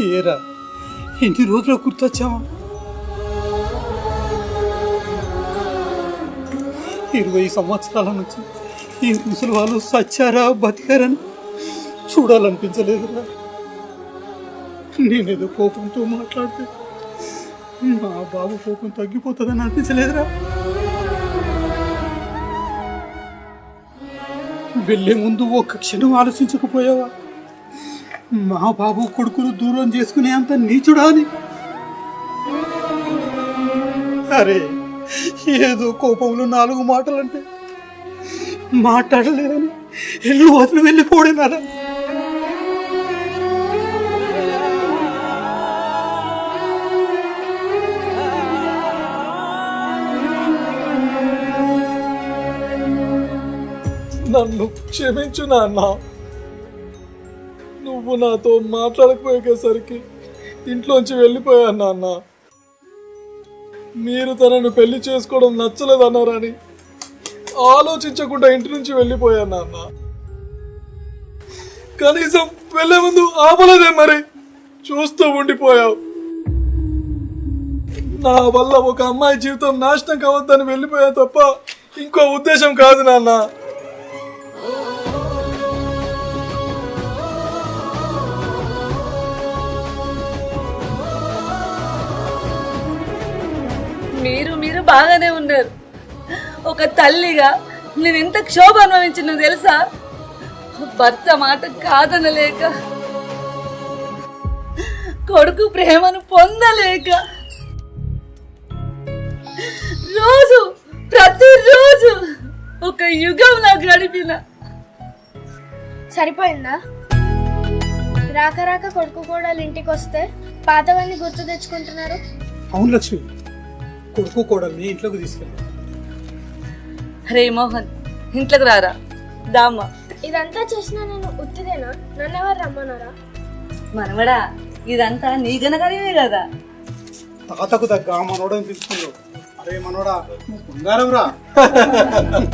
ఏరా ఎన్ని రోజులు గుర్తొచ్చామా? 20 సంవత్సరాల నుంచి ఈ ముసలి వాళ్ళు సచ్చారా బతికారని చూడాలనిపించలేదురా. నేనేదో కోపంతో మాట్లాడితే మా బాబు కోపం తగ్గిపోతుందని అనిపించలేదురా. వెళ్ళే ముందు ఒక్క క్షణం ఆలోచించకపోయావా? మా బాబు కొడుకును దూరం చేసుకునే అంత నీచుడా అని. అరే ఏదో కోపంలో 4 మాటలంటే మాట్లాడలేదని ఇల్లు వదిలి వెళ్ళిపోడినారా? నన్ను క్షమించు నాన్న. నువ్వు నాతో మాట్లాడకపోయేసరికి ఇంట్లోంచి వెళ్ళిపోయాను నాన్న. మీరు తనను పెళ్లి చేసుకోవడం నచ్చలేదన్నారని ఆలోచించకుండా ఇంటి నుంచి వెళ్ళిపోయాను నాన్న. కనీసం వెళ్ళే ముందు ఆపలేదే, మరి చూస్తూ ఉండిపోయావు. నా వల్ల ఒక అమ్మాయి జీవితం నాశనం కావద్దని వెళ్ళిపోయా తప్ప ఇంకో ఉద్దేశం కాదు నాన్న. మీరు బాగానే ఉన్నారు. ఒక తల్లిగా నేను ఎంత క్షోభ అనుభవించినో తెలుసా? భర్త మాట కాదనలేక, కొడుకు ప్రేమను పొందలేక, ప్రతిరోజు ఒక యుగంలా గడిపిన. సరిపోయిందా? రాక రాక కొడుకు కోడలు ఇంటికి వస్తే పాతవన్నీ గుర్తు తెచ్చుకుంటున్నారు. అవును లక్ష్మి, కొడుకు కోడల్ని ఇంట్లోకి తీసుకెళ్ళి. రే మోహన్, ఇంట్లోకి రారా. దామ్మా, ఇదంతా చేసినా నేను ఉత్తిదేనా? నన్ను ఎవరు రమ్మన్నారా? మనవడా, ఇదంతా నీ ఘనకార్యమే కదా. తాతకు తగ్గ మనోడని తీసుకున్నావు. అరే మనోడా, బంగారం రా.